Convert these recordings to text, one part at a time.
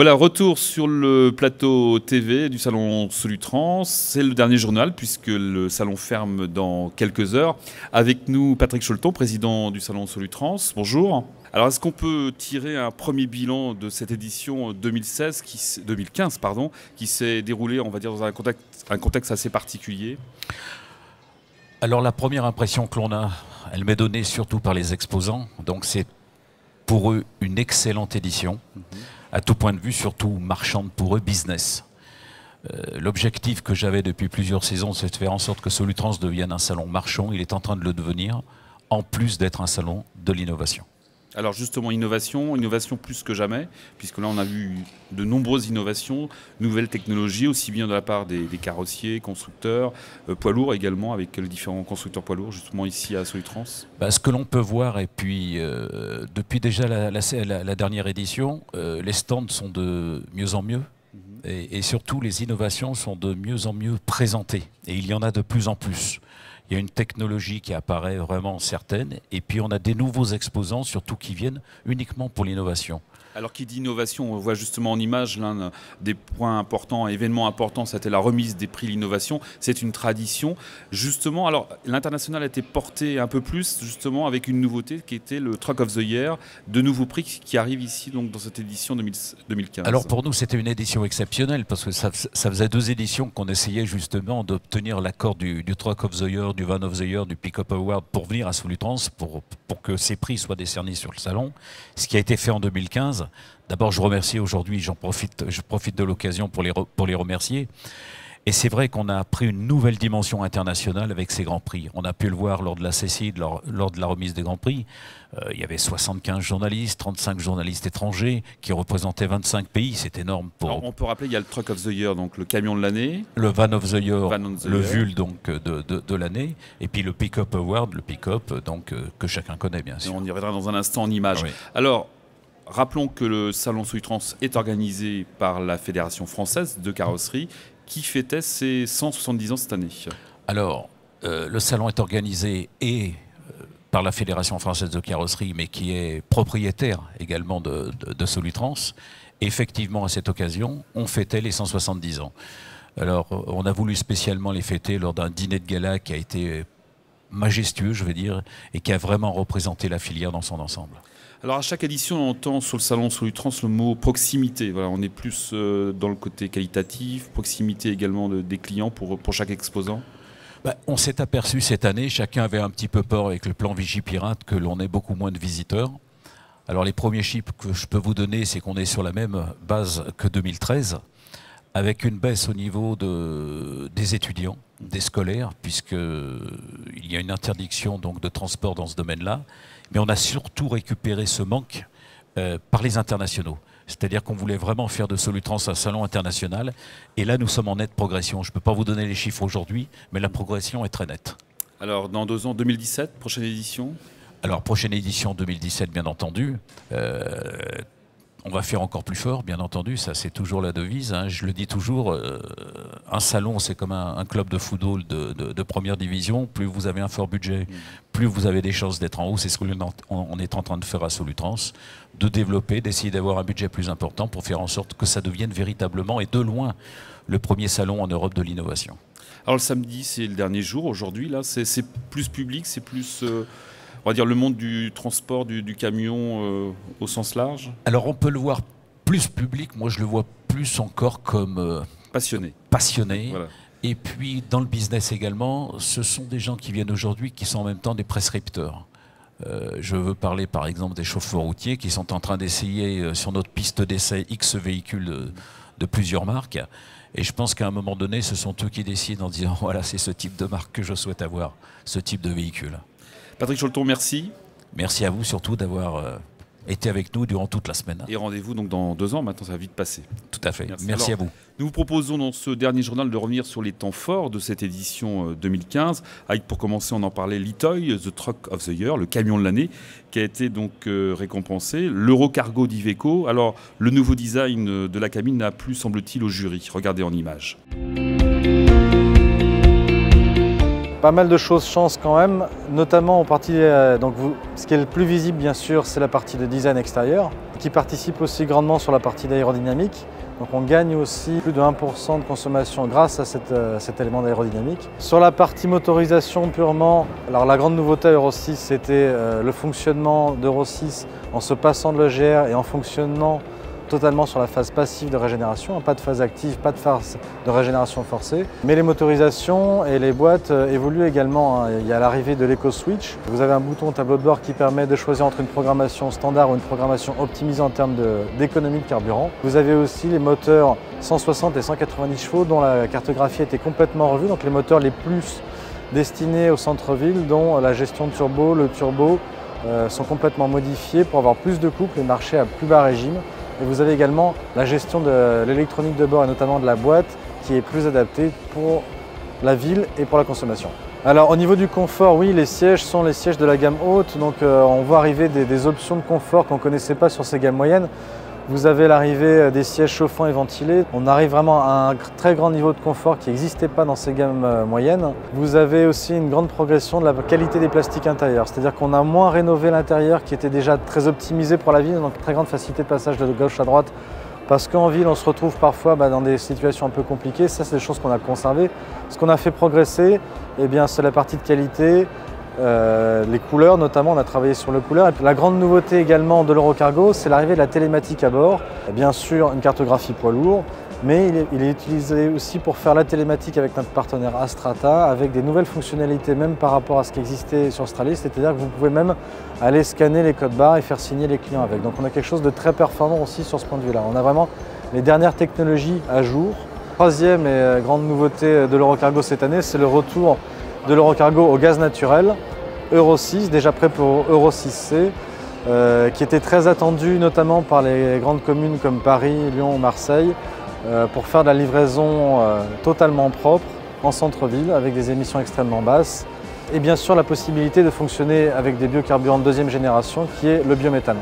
Voilà, retour sur le plateau TV du salon Solutrans. C'est le dernier journal puisque le salon ferme dans quelques heures. Avec nous, Patrick Choleton, président du salon Solutrans. Bonjour. Alors, est-ce qu'on peut tirer un premier bilan de cette édition 2015 qui s'est déroulée, on va dire, dans un contexte assez particulier? Alors, la première impression que l'on a, elle m'est donnée surtout par les exposants. Donc, c'est pour eux une excellente édition. À tout point de vue, surtout marchande pour eux, business. L'objectif que j'avais depuis plusieurs saisons, c'est de faire en sorte que Solutrans devienne un salon marchand. Il est en train de le devenir, en plus d'être un salon de l'innovation. Alors justement, innovation plus que jamais, puisque là on a vu de nombreuses innovations, nouvelles technologies, aussi bien de la part des carrossiers, constructeurs, poids lourds également, avec les différents constructeurs poids lourds, justement ici à Solutrans. Ce que l'on peut voir, et puis depuis déjà la dernière édition, les stands sont de mieux en mieux, et surtout les innovations sont de mieux en mieux présentées, et il y en a de plus en plus. Il y a une technologie qui apparaît vraiment certaine, et puis on a des nouveaux exposants, surtout qui viennent uniquement pour l'innovation. Alors qui dit innovation, on voit justement en image l'un des points importants, événements importants, c'était la remise des prix l'innovation. C'est une tradition. Justement, alors l'international a été porté un peu plus justement avec une nouveauté qui était le Truck of the Year, de nouveaux prix qui arrivent ici donc dans cette édition 2015. Alors pour nous c'était une édition exceptionnelle parce que ça faisait 2 éditions qu'on essayait justement d'obtenir l'accord du Truck of the Year, du Van of the Year, du Pick-up Award pour venir à Solutrans pour que ces prix soient décernés sur le salon, ce qui a été fait en 2015. D'abord, je remercie aujourd'hui, je profite de l'occasion pour les remercier. Et c'est vrai qu'on a pris une nouvelle dimension internationale avec ces grands prix. On a pu le voir lors de la CCI, lors de la remise des grands prix. Il y avait 75 journalistes, 35 journalistes étrangers qui représentaient 25 pays. C'est énorme. Alors, on peut rappeler, il y a le Truck of the Year, donc le camion de l'année. Le Van of the Year, le VUL donc, de l'année. Et puis le Pick-up Award, le Pick-up donc, que chacun connaît bien sûr. Et on y reviendra dans un instant en images. Oui. Alors, rappelons que le salon Solutrans est organisé par la Fédération française de carrosserie qui fêtait ses 170 ans cette année. Alors, le salon est organisé par la Fédération française de carrosserie, mais qui est propriétaire également de Solutrans. Et effectivement, à cette occasion, on fêtait les 170 ans. Alors, on a voulu spécialement les fêter lors d'un dîner de gala qui a été majestueux, je veux dire, et qui a vraiment représenté la filière dans son ensemble. Alors à chaque édition, on entend sur le salon Solutrans le mot proximité. Voilà, on est plus dans le côté qualitatif, proximité également des clients pour chaque exposant. On s'est aperçu cette année, chacun avait un petit peu peur avec le plan Vigipirate que l'on ait beaucoup moins de visiteurs. Alors les premiers chiffres que je peux vous donner, c'est qu'on est sur la même base que 2013, avec une baisse au niveau des étudiants, des scolaires, puisqu'il y a une interdiction donc, de transport dans ce domaine-là. Mais on a surtout récupéré ce manque par les internationaux. C'est-à-dire qu'on voulait vraiment faire de Solutrans un salon international. Et là, nous sommes en nette progression. Je ne peux pas vous donner les chiffres aujourd'hui, mais la progression est très nette. Alors, dans 2 ans, 2017, prochaine édition? Alors, prochaine édition 2017, bien entendu. On va faire encore plus fort, bien entendu, ça c'est toujours la devise. Hein. Je le dis toujours, un salon c'est comme un club de football de première division. Plus vous avez un fort budget, plus vous avez des chances d'être en haut. C'est ce qu'on est en train de faire à Solutrans, de développer, d'essayer d'avoir un budget plus important pour faire en sorte que ça devienne véritablement et de loin le premier salon en Europe de l'innovation. Alors le samedi c'est le dernier jour, aujourd'hui là, c'est plus public, c'est plus... on va dire le monde du transport, du camion au sens large? Alors on peut le voir plus public, moi je le vois plus encore comme passionné. Voilà. Et puis dans le business également, ce sont des gens qui viennent aujourd'hui qui sont en même temps des prescripteurs. Je veux parler par exemple des chauffeurs routiers qui sont en train d'essayer sur notre piste d'essai X véhicules de plusieurs marques. Et je pense qu'à un moment donné, ce sont eux qui décident en disant voilà c'est ce type de marque que je souhaite avoir, ce type de véhicule. Patrick Choleton, merci. Merci à vous surtout d'avoir été avec nous durant toute la semaine. Et rendez-vous donc dans 2 ans, maintenant ça va vite passer. Tout à fait, merci à vous. Nous vous proposons dans ce dernier journal de revenir sur les temps forts de cette édition 2015, avec pour commencer on en parlait l'Itoy, The Truck of the Year, le camion de l'année, qui a été donc récompensé, l'Eurocargo d'Iveco. Alors le nouveau design de la cabine n'a plus semble-t-il au jury, regardez en images. Pas mal de choses changent quand même, notamment en partie, ce qui est le plus visible bien sûr, c'est la partie de design extérieur, qui participe aussi grandement sur la partie d'aérodynamique. Donc on gagne aussi plus de 1% de consommation grâce à cet élément d'aérodynamique. Sur la partie motorisation purement, alors la grande nouveauté Euro 6, c'était le fonctionnement d'Euro 6 en se passant de l'EGR et en fonctionnant totalement sur la phase passive de régénération, pas de phase active, pas de phase de régénération forcée. Mais les motorisations et les boîtes évoluent également. Il y a l'arrivée de l'EcoSwitch. Vous avez un bouton au tableau de bord qui permet de choisir entre une programmation standard ou une programmation optimisée en termes d'économie de carburant. Vous avez aussi les moteurs 160 et 190 chevaux dont la cartographie a été complètement revue, donc les moteurs les plus destinés au centre-ville, dont la gestion de turbo, le turbo, sont complètement modifiés pour avoir plus de couple et marcher à plus bas régime. Et vous avez également la gestion de l'électronique de bord et notamment de la boîte qui est plus adaptée pour la ville et pour la consommation. Alors au niveau du confort, oui, les sièges sont les sièges de la gamme haute, donc on voit arriver des options de confort qu'on ne connaissait pas sur ces gammes moyennes. Vous avez l'arrivée des sièges chauffants et ventilés. On arrive vraiment à un très grand niveau de confort qui n'existait pas dans ces gammes moyennes. Vous avez aussi une grande progression de la qualité des plastiques intérieurs. C'est-à-dire qu'on a moins rénové l'intérieur qui était déjà très optimisé pour la ville, donc très grande facilité de passage de gauche à droite. Parce qu'en ville, on se retrouve parfois dans des situations un peu compliquées. Ça, c'est des choses qu'on a conservées. Ce qu'on a fait progresser, eh bien, c'est la partie de qualité. Les couleurs notamment, on a travaillé sur le couleur. Et puis, la grande nouveauté également de l'Eurocargo, c'est l'arrivée de la télématique à bord. Bien sûr, une cartographie poids lourd, mais il est utilisé aussi pour faire la télématique avec notre partenaire Astrata, avec des nouvelles fonctionnalités même par rapport à ce qui existait sur Stralis, c'est-à-dire que vous pouvez même aller scanner les codes barres et faire signer les clients avec. Donc on a quelque chose de très performant aussi sur ce point de vue-là. On a vraiment les dernières technologies à jour. Troisième et grande nouveauté de l'Eurocargo cette année, c'est le retour de l'Eurocargo au gaz naturel, Euro 6, déjà prêt pour Euro 6C, qui était très attendu notamment par les grandes communes comme Paris, Lyon ou Marseille, pour faire de la livraison totalement propre en centre-ville avec des émissions extrêmement basses. Et bien sûr la possibilité de fonctionner avec des biocarburants de deuxième génération qui est le biométhane.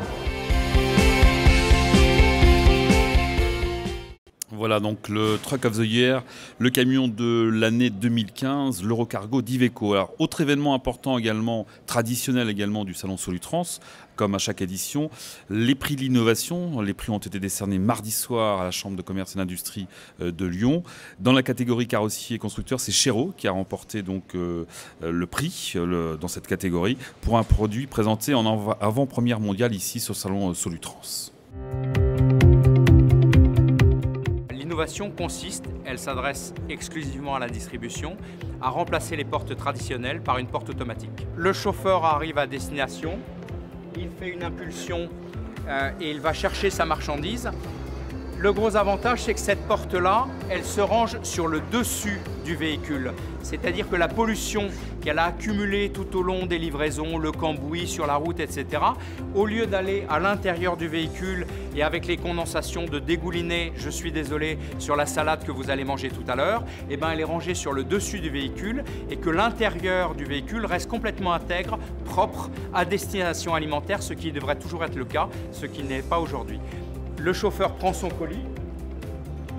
Voilà donc le Truck of the Year, le camion de l'année 2015, l'Eurocargo d'Iveco. Alors autre événement important également, traditionnel également du salon Solutrans, comme à chaque édition, les prix de l'innovation. Les prix ont été décernés mardi soir à la Chambre de commerce et d'industrie de Lyon. Dans la catégorie carrossier et constructeur, c'est Chéreau qui a remporté donc le prix dans cette catégorie pour un produit présenté en avant-première mondiale ici sur le salon Solutrans. L'innovation consiste, elle s'adresse exclusivement à la distribution, à remplacer les portes traditionnelles par une porte automatique. Le chauffeur arrive à destination, il fait une impulsion et il va chercher sa marchandise. Le gros avantage, c'est que cette porte-là, elle se range sur le dessus du véhicule. C'est-à-dire que la pollution qu'elle a accumulée tout au long des livraisons, le cambouis sur la route, etc., au lieu d'aller à l'intérieur du véhicule et avec les condensations de dégouliner, je suis désolé, sur la salade que vous allez manger tout à l'heure, eh ben, elle est rangée sur le dessus du véhicule et que l'intérieur du véhicule reste complètement intègre, propre à destination alimentaire, ce qui devrait toujours être le cas, ce qui n'est pas aujourd'hui. Le chauffeur prend son colis,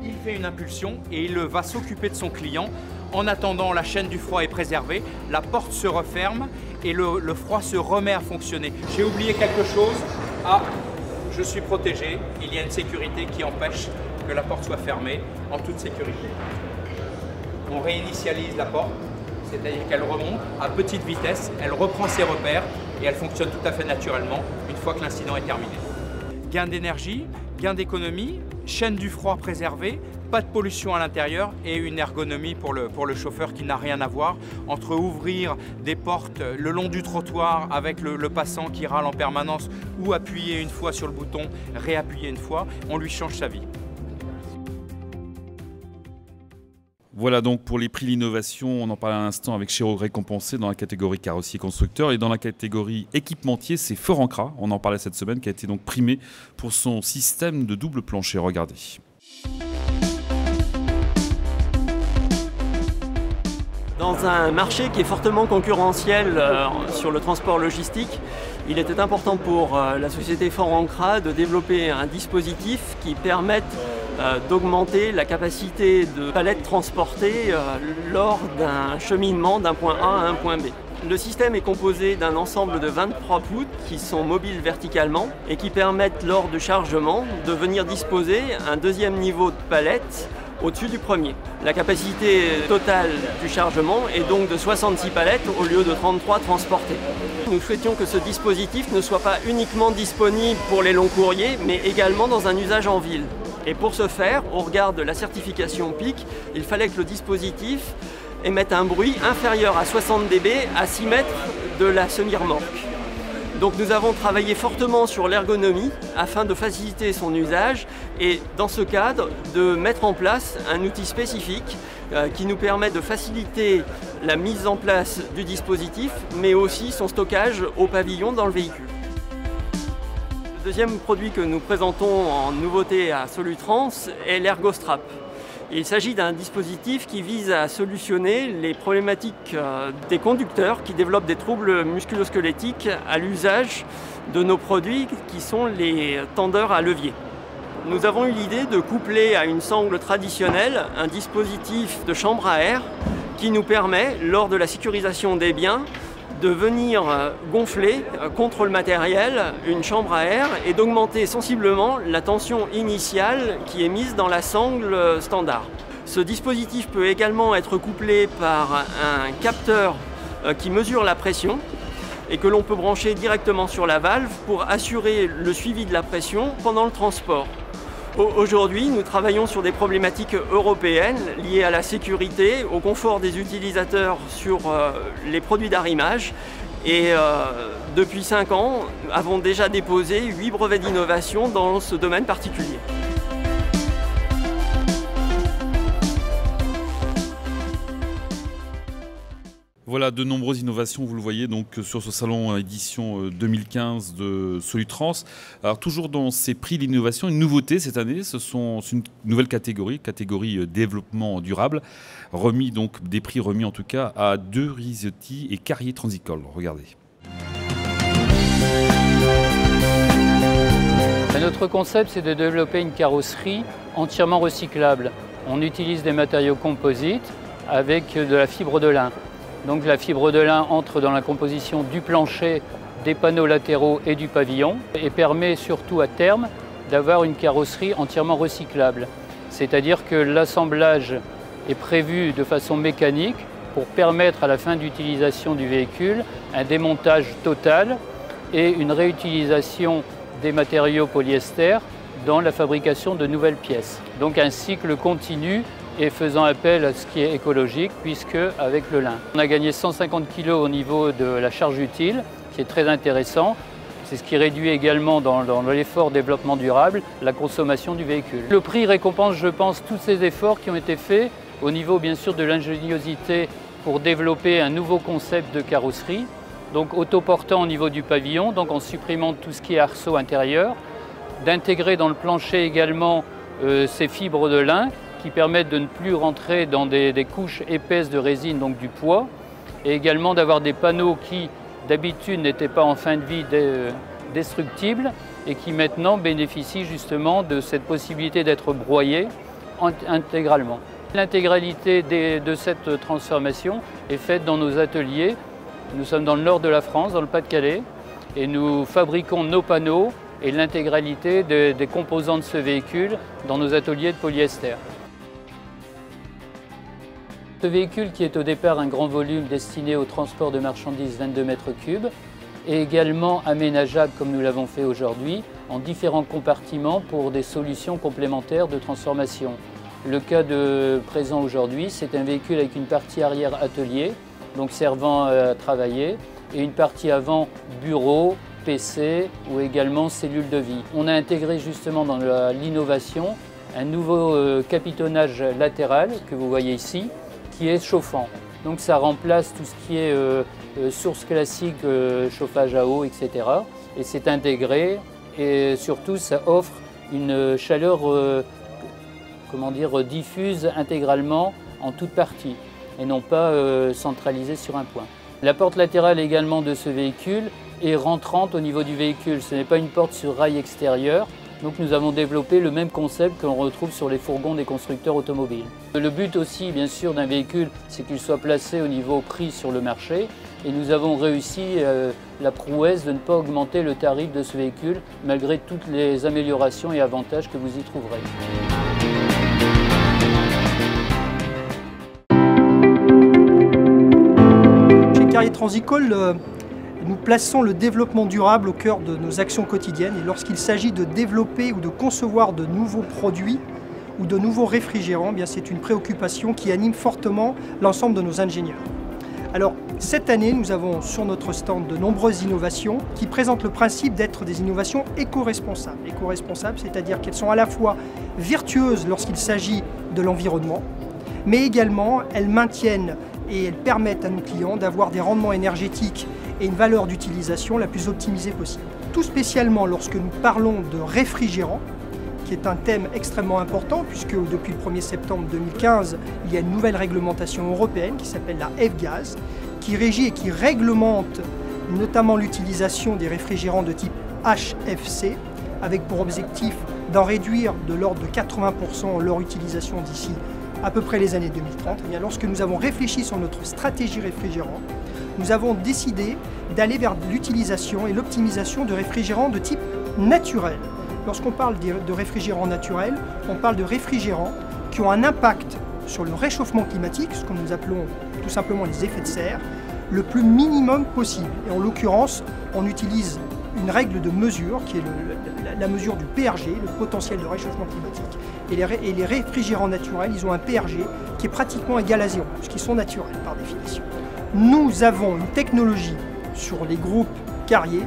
il fait une impulsion et il va s'occuper de son client. En attendant, la chaîne du froid est préservée, la porte se referme et le froid se remet à fonctionner. J'ai oublié quelque chose. Ah, je suis protégé. Il y a une sécurité qui empêche que la porte soit fermée en toute sécurité. On réinitialise la porte, c'est-à-dire qu'elle remonte à petite vitesse, elle reprend ses repères et elle fonctionne tout à fait naturellement une fois que l'incident est terminé. Gain d'énergie, gain d'économie, chaîne du froid préservée, pas de pollution à l'intérieur et une ergonomie pour le chauffeur qui n'a rien à voir entre ouvrir des portes le long du trottoir avec le passant qui râle en permanence ou appuyer une fois sur le bouton, réappuyer une fois, on lui change sa vie. Voilà donc pour les prix de l'innovation, on en parlait à l'instant avec Chéreau récompensé dans la catégorie carrossier constructeur et dans la catégorie équipementier, c'est Fort Ancra, on en parlait cette semaine, qui a été donc primé pour son système de double plancher. Regardez. Dans un marché qui est fortement concurrentiel sur le transport logistique, il était important pour la société Fort Ancra de développer un dispositif qui permette d'augmenter la capacité de palettes transportées lors d'un cheminement d'un point A à un point B. Le système est composé d'un ensemble de 23 poutres qui sont mobiles verticalement et qui permettent lors de chargement de venir disposer un deuxième niveau de palette au-dessus du premier. La capacité totale du chargement est donc de 66 palettes au lieu de 33 transportées. Nous souhaitions que ce dispositif ne soit pas uniquement disponible pour les longs courriers, mais également dans un usage en ville. Et pour ce faire, au regard de la certification PIC, il fallait que le dispositif émette un bruit inférieur à 60 dB à 6 mètres de la semi-remorque. Donc nous avons travaillé fortement sur l'ergonomie afin de faciliter son usage et dans ce cadre de mettre en place un outil spécifique qui nous permet de faciliter la mise en place du dispositif mais aussi son stockage au pavillon dans le véhicule. Le deuxième produit que nous présentons en nouveauté à Solutrans est l'ErgoStrap. Il s'agit d'un dispositif qui vise à solutionner les problématiques des conducteurs qui développent des troubles musculo-squelettiques à l'usage de nos produits qui sont les tendeurs à levier. Nous avons eu l'idée de coupler à une sangle traditionnelle un dispositif de chambre à air qui nous permet, lors de la sécurisation des biens, de venir gonfler contre le matériel une chambre à air et d'augmenter sensiblement la tension initiale qui est mise dans la sangle standard. Ce dispositif peut également être couplé par un capteur qui mesure la pression et que l'on peut brancher directement sur la valve pour assurer le suivi de la pression pendant le transport. Aujourd'hui, nous travaillons sur des problématiques européennes liées à la sécurité, au confort des utilisateurs sur les produits d'arrimage. Et depuis 5 ans, nous avons déjà déposé 8 brevets d'innovation dans ce domaine particulier. Voilà de nombreuses innovations, vous le voyez donc sur ce salon édition 2015 de Solutrans. Alors toujours dans ces prix d'innovation, une nouveauté cette année, c'est une nouvelle catégorie développement durable, des prix remis en tout cas à De Rizziotti et Carrier Transicol. Regardez. Notre concept, c'est de développer une carrosserie entièrement recyclable. On utilise des matériaux composites avec de la fibre de lin. Donc la fibre de lin entre dans la composition du plancher, des panneaux latéraux et du pavillon et permet surtout à terme d'avoir une carrosserie entièrement recyclable. C'est-à-dire que l'assemblage est prévu de façon mécanique pour permettre à la fin d'utilisation du véhicule un démontage total et une réutilisation des matériaux polyester dans la fabrication de nouvelles pièces. Donc un cycle continu et faisant appel à ce qui est écologique, puisque avec le lin. On a gagné 150 kg au niveau de la charge utile, qui est très intéressant. C'est ce qui réduit également dans l'effort développement durable la consommation du véhicule. Le prix récompense, je pense, tous ces efforts qui ont été faits au niveau bien sûr de l'ingéniosité pour développer un nouveau concept de carrosserie, donc autoportant au niveau du pavillon, donc en supprimant tout ce qui est arceau intérieur, d'intégrer dans le plancher également ces fibres de lin qui permettent de ne plus rentrer dans des couches épaisses de résine, donc du poids, et également d'avoir des panneaux qui d'habitude n'étaient pas en fin de vie destructibles et qui maintenant bénéficient justement de cette possibilité d'être broyés intégralement. L'intégralité de cette transformation est faite dans nos ateliers. Nous sommes dans le nord de la France, dans le Pas-de-Calais, et nous fabriquons nos panneaux et l'intégralité des composants de ce véhicule dans nos ateliers de polyester. Ce véhicule, qui est au départ un grand volume destiné au transport de marchandises 22 mètres cubes, est également aménageable comme nous l'avons fait aujourd'hui en différents compartiments pour des solutions complémentaires de transformation. Le cas présent aujourd'hui, c'est un véhicule avec une partie arrière atelier, donc servant à travailler, et une partie avant bureau, PC ou également cellule de vie. On a intégré justement dans l'innovation un nouveau capitonnage latéral que vous voyez ici, qui est chauffant. Donc ça remplace tout ce qui est source classique, chauffage à eau, etc. Et c'est intégré et surtout ça offre une chaleur diffuse intégralement en toute partie. et non pas centralisée sur un point. La porte latérale également de ce véhicule est rentrante au niveau du véhicule. Ce n'est pas une porte sur rail extérieur. Donc nous avons développé le même concept que l'on retrouve sur les fourgons des constructeurs automobiles. Le but aussi, bien sûr, d'un véhicule, c'est qu'il soit placé au niveau prix sur le marché. Et nous avons réussi la prouesse de ne pas augmenter le tarif de ce véhicule, malgré toutes les améliorations et avantages que vous y trouverez. Chez Carrier Transicole, nous plaçons le développement durable au cœur de nos actions quotidiennes et lorsqu'il s'agit de développer ou de concevoir de nouveaux produits ou de nouveaux réfrigérants, c'est une préoccupation qui anime fortement l'ensemble de nos ingénieurs. Alors cette année, nous avons sur notre stand de nombreuses innovations qui présentent le principe d'être des innovations éco-responsables. Éco-responsables, c'est-à-dire qu'elles sont à la fois vertueuses lorsqu'il s'agit de l'environnement, mais également elles maintiennent et elles permettent à nos clients d'avoir des rendements énergétiques et une valeur d'utilisation la plus optimisée possible. Tout spécialement lorsque nous parlons de réfrigérants, qui est un thème extrêmement important puisque depuis le 1er septembre 2015, il y a une nouvelle réglementation européenne qui s'appelle la F-Gaz, qui régit et qui réglemente notamment l'utilisation des réfrigérants de type HFC, avec pour objectif d'en réduire de l'ordre de 80% leur utilisation d'ici à peu près les années 2030. Et bien, lorsque nous avons réfléchi sur notre stratégie réfrigérant, nous avons décidé d'aller vers l'utilisation et l'optimisation de réfrigérants de type naturel. Lorsqu'on parle de réfrigérants naturels, on parle de réfrigérants qui ont un impact sur le réchauffement climatique, ce que nous appelons tout simplement les effets de serre, le plus minimum possible. Et en l'occurrence, on utilise une règle de mesure qui est la mesure du PRG, le potentiel de réchauffement climatique. Et les réfrigérants naturels, ils ont un PRG qui est pratiquement égal à 0, puisqu'ils sont naturels par définition. Nous avons une technologie sur les groupes Carrier,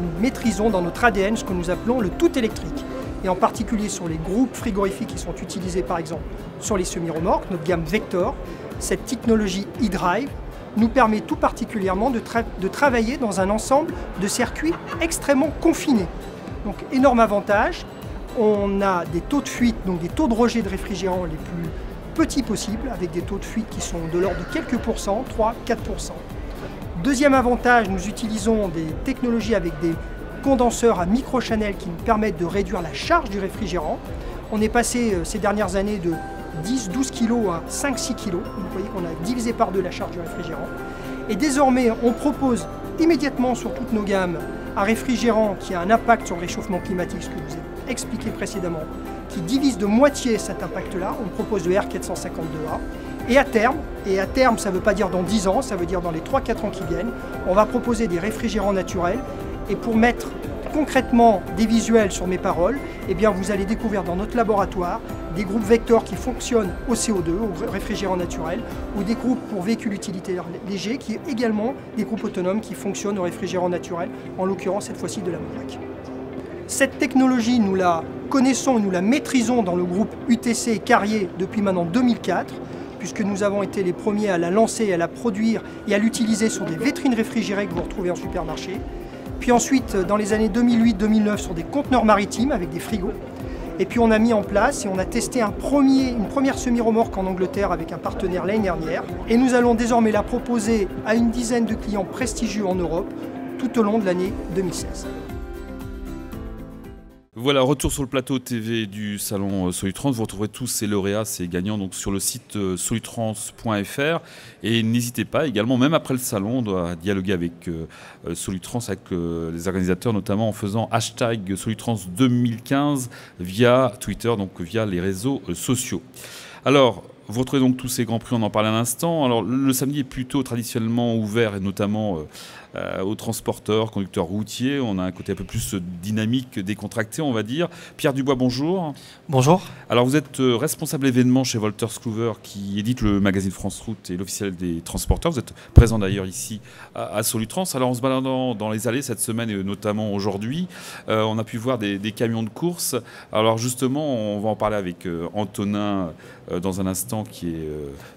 nous maîtrisons dans notre ADN ce que nous appelons le tout électrique. Et en particulier sur les groupes frigorifiques qui sont utilisés par exemple sur les semi-remorques, notre gamme Vector, cette technologie e-drive nous permet tout particulièrement de travailler dans un ensemble de circuits extrêmement confinés. Donc énorme avantage, on a des taux de fuite, donc des taux de rejet de réfrigérants les plus petits possibles, avec des taux de fuite qui sont de l'ordre de quelques pourcents, 3-4%. Deuxième avantage, nous utilisons des technologies avec des condenseurs à micro-channel qui nous permettent de réduire la charge du réfrigérant. On est passé ces dernières années de 10-12 kg à 5-6 kg. Vous voyez qu'on a divisé par 2 la charge du réfrigérant. Et désormais, on propose immédiatement sur toutes nos gammes un réfrigérant qui a un impact sur le réchauffement climatique, ce que je vous ai expliqué précédemment, qui divise de moitié cet impact-là. On propose le R452A. Et à terme, ça ne veut pas dire dans 10 ans, ça veut dire dans les 3-4 ans qui viennent, on va proposer des réfrigérants naturels. Et pour mettre concrètement des visuels sur mes paroles, eh bien vous allez découvrir dans notre laboratoire des groupes Vector qui fonctionnent au CO2, au réfrigérant naturel, ou des groupes pour véhicules utilitaires légers, qui est également des groupes autonomes qui fonctionnent au réfrigérant naturel, en l'occurrence cette fois-ci de l'ammoniac. Cette technologie, nous la connaissons et nous la maîtrisons dans le groupe UTC Carrier depuis maintenant 2004, puisque nous avons été les premiers à la lancer, à la produire et à l'utiliser sur des vitrines réfrigérées que vous retrouvez en supermarché. Puis ensuite, dans les années 2008-2009, sur des conteneurs maritimes avec des frigos. Et puis on a mis en place et on a testé une première semi-remorque en Angleterre avec un partenaire l'année dernière. Et nous allons désormais la proposer à une dizaine de clients prestigieux en Europe tout au long de l'année 2016. Voilà, retour sur le plateau TV du salon Solutrans. Vous retrouverez tous ces lauréats, ces gagnants donc sur le site solutrans.fr. Et n'hésitez pas également, même après le salon, on doit dialoguer avec Solutrans, avec les organisateurs, notamment en faisant hashtag Solutrans 2015 via Twitter, donc via les réseaux sociaux. Alors, vous retrouvez donc tous ces grands prix, on en parlait à l'instant. Alors, le samedi est plutôt traditionnellement ouvert, et notamment aux transporteurs, conducteurs routiers. On a un côté un peu plus dynamique, décontracté, on va dire. Pierre Dubois, bonjour. Bonjour. Alors, vous êtes responsable événement chez Wolters Kluwer, qui édite le magazine France Route et l'officiel des transporteurs. Vous êtes présent d'ailleurs ici à Solutrans. Alors, en se baladant dans les allées cette semaine, et notamment aujourd'hui, on a pu voir des camions de course. Alors, justement, on va en parler avec Antonin dans un instant, qui est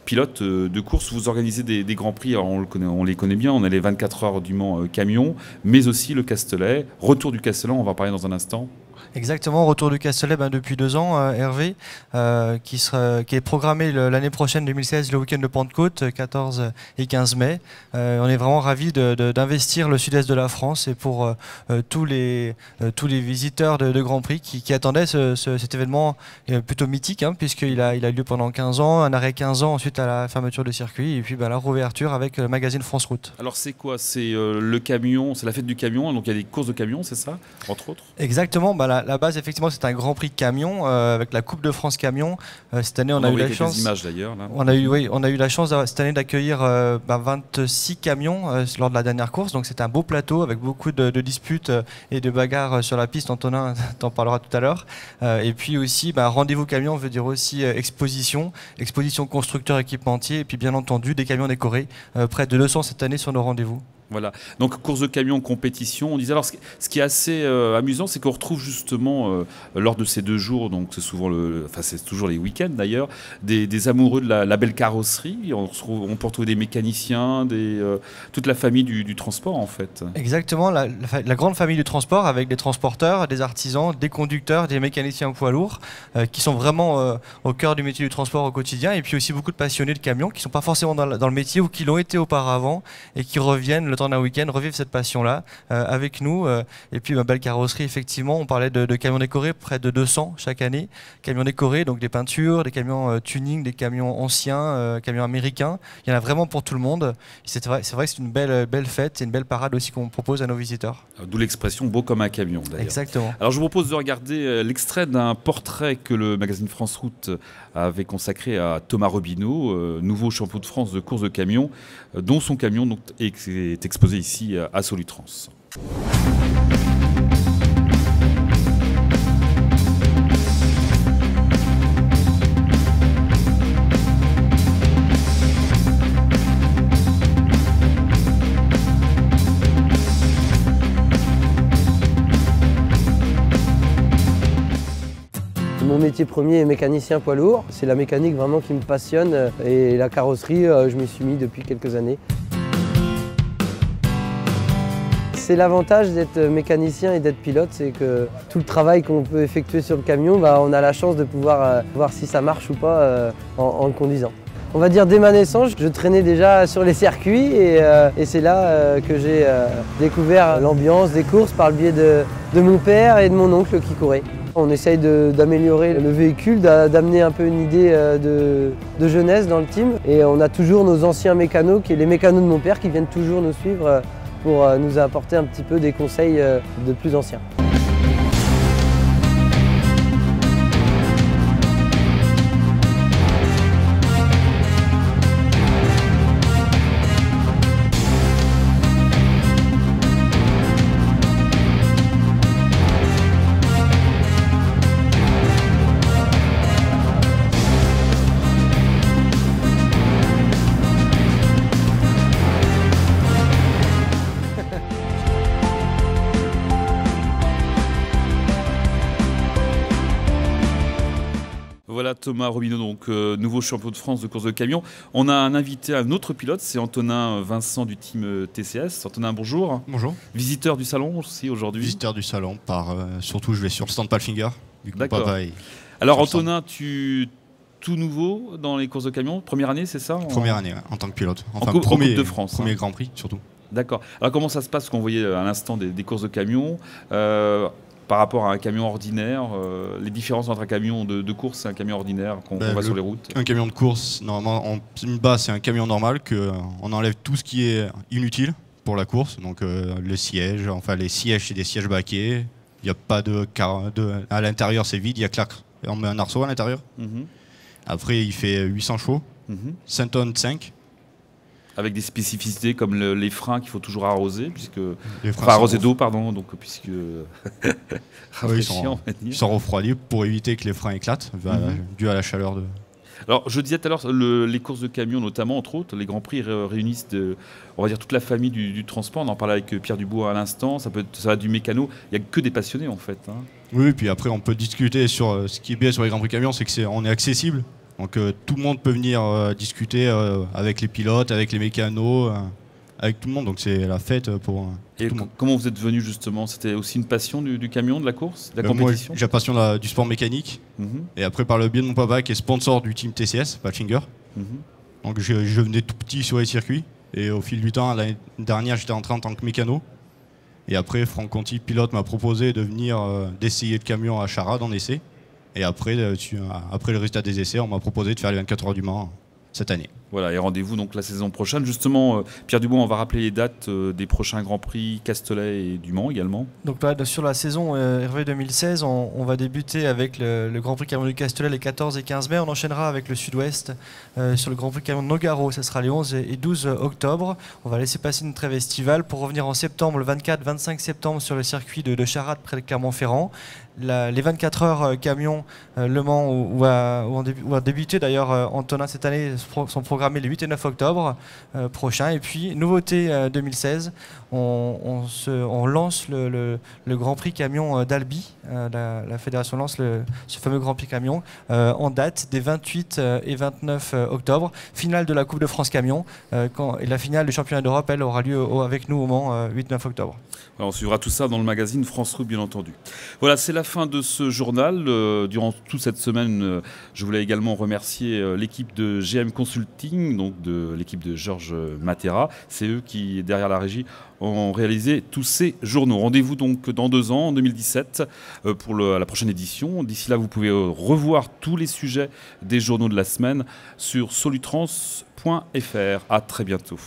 pilote de course. Vous organisez des grands prix, alors on les connaît bien, on a les 24 heures du Mans camion, mais aussi le Castellet, retour du Castellet, on va en parler dans un instant. Exactement, retour du Castellet depuis 2 ans, Hervé, qui est programmé l'année prochaine, 2016, le week-end de Pentecôte, 14 et 15 mai. On est vraiment ravis d'investir le sud-est de la France et pour tous les visiteurs de Grand Prix qui attendaient cet événement plutôt mythique, hein, puisqu'il a lieu pendant 15 ans, un arrêt 15 ans ensuite à la fermeture du circuit et puis la réouverture avec le magazine France Route. Alors c'est quoi? C'est le camion, c'est la fête du camion, donc il y a des courses de camions, c'est ça, entre autres? Exactement, la base effectivement c'est un Grand Prix camion avec la Coupe de France camion. Cette année on a eu la chance. Images d'ailleurs. On a eu la chance cette année d'accueillir 26 camions lors de la dernière course, donc c'était un beau plateau avec beaucoup de disputes et de bagarres sur la piste. Antonin t'en parlera tout à l'heure. Et puis aussi rendez-vous camion veut dire aussi exposition constructeur équipementier et puis bien entendu des camions décorés, près de 200 cette année sur nos rendez-vous. Voilà, donc course de camion, compétition. On disait alors, ce qui est assez amusant, c'est qu'on retrouve justement lors de ces 2 jours, donc c'est souvent c'est toujours les week-ends d'ailleurs, des amoureux de la belle carrosserie. On peut retrouver des mécaniciens, toute la famille du transport en fait. Exactement, la grande famille du transport avec des transporteurs, des artisans, des conducteurs, des mécaniciens poids lourds qui sont vraiment au cœur du métier du transport au quotidien, et puis aussi beaucoup de passionnés de camions qui ne sont pas forcément dans le métier ou qui l'ont été auparavant et qui reviennent le temps d'un week-end revivre cette passion-là avec nous. Et puis belle carrosserie, effectivement, on parlait de camions décorés, près de 200 chaque année. Camions décorés, donc des peintures, des camions tuning, des camions anciens, camions américains. Il y en a vraiment pour tout le monde. C'est vrai que c'est une belle fête, c'est une belle parade aussi qu'on propose à nos visiteurs. D'où l'expression beau comme un camion d'ailleurs. Exactement. Alors je vous propose de regarder l'extrait d'un portrait que le magazine France Route avait consacré à Thomas Robineau, nouveau champion de France de course de camion, dont son camion donc, est exposé ici à Solutrans. Mon métier premier est mécanicien poids lourd. C'est la mécanique vraiment qui me passionne et la carrosserie, je m'y suis mis depuis quelques années. C'est l'avantage d'être mécanicien et d'être pilote, c'est que tout le travail qu'on peut effectuer sur le camion, on a la chance de pouvoir voir si ça marche ou pas en le conduisant. On va dire dès ma naissance, je traînais déjà sur les circuits et c'est là que j'ai découvert l'ambiance des courses par le biais de mon père et de mon oncle qui couraient. On essaye d'améliorer le véhicule, d'amener un peu une idée de jeunesse dans le team. Et on a toujours nos anciens mécanos, les mécanos de mon père, qui viennent toujours nous suivre pour nous apporter un petit peu des conseils de plus anciens. Voilà Thomas Robineau, donc nouveau champion de France de course de camion. On a un invité, un autre pilote, c'est Antonin Vincent du team TCS. Antonin, bonjour. Bonjour. Visiteur du salon aussi aujourd'hui. Visiteur du salon, surtout je vais sur le stand Palfinger. D'accord. Alors Antonin, tout nouveau dans les courses de camion, première année c'est ça? Première année, ouais, en tant que pilote. Enfin, en Coupe de France. Premier Grand Prix surtout. D'accord. Alors comment ça se passe, qu'on voyait à l'instant des courses de camion par rapport à un camion ordinaire, les différences entre un camion de course et un camion ordinaire qu'on voit sur les routes? Un camion de course, normalement, en base, c'est un camion normal, on enlève tout ce qui est inutile pour la course, donc les sièges, c'est des sièges baquets, il n'y a pas à l'intérieur c'est vide, il y a on met un arceau à l'intérieur. Après il fait 800 chevaux, 5 tonnes 5. Avec des spécificités comme les freins qu'il faut toujours arroser, arroser d'eau, pardon, donc puisque ils sont refroidis pour éviter que les freins éclatent, dû à la chaleur de. Alors je disais tout à l'heure, les courses de camions notamment, entre autres, les grands prix réunissent on va dire toute la famille du transport. On en parlait avec Pierre Dubois à l'instant, ça va du mécano, il n'y a que des passionnés en fait. Oui, puis après on peut discuter sur ce qui est bien sur les grands prix camions, c'est qu'on est accessible. Donc tout le monde peut venir discuter avec les pilotes, avec les mécanos. avec tout le monde, donc c'est la fête pour Et tout le monde. comment vous êtes venu justement? C'était aussi une passion du camion, de la course, de la Moi, compétition? j'ai la passion du sport mécanique. Et après, par le biais de mon papa qui est sponsor du team TCS, Badfinger. Donc je venais tout petit sur les circuits. Et au fil du temps, l'année dernière, j'étais entré en tant que mécano. Et après, Franck Conti, pilote, m'a proposé de venir d'essayer le camion à Charade en essai. Et après, après le résultat des essais, on m'a proposé de faire les 24 heures du Mans cette année. Voilà, et rendez-vous donc la saison prochaine. Justement, Pierre Dubois, on va rappeler les dates des prochains Grands Prix Castellet et du Mans également. Donc là, sur la saison Hervé 2016, on va débuter avec le Grand Prix Camion du Castellet les 14 et 15 mai. On enchaînera avec le Sud-Ouest sur le Grand Prix Camion de Nogaro. Ça sera les 11 et 12 octobre. On va laisser passer une trêve estivale pour revenir en septembre, le 24-25 septembre sur le circuit de Charade près de Clermont-Ferrand. Les 24 heures camion Le Mans où a débuté d'ailleurs Antonin cette année sont programmés les 8 et 9 octobre prochains. Et puis nouveauté 2016, on lance le Grand Prix Camion d'Albi. La fédération lance ce fameux Grand Prix Camion en date des 28 et 29 octobre. Finale de la Coupe de France Camion et la finale du championnat d'Europe, elle aura lieu avec nous au Mans 8-9 octobre. Alors, on suivra tout ça dans le magazine France Route, bien entendu. Voilà, c'est la fin de ce journal. Durant toute cette semaine, je voulais également remercier l'équipe de GM Consulting, donc de l'équipe de Georges Matera. C'est eux qui, derrière la régie, ont réalisé tous ces journaux. Rendez-vous donc dans 2 ans, en 2017, pour la prochaine édition. D'ici là, vous pouvez revoir tous les sujets des journaux de la semaine sur solutrans.fr. À très bientôt.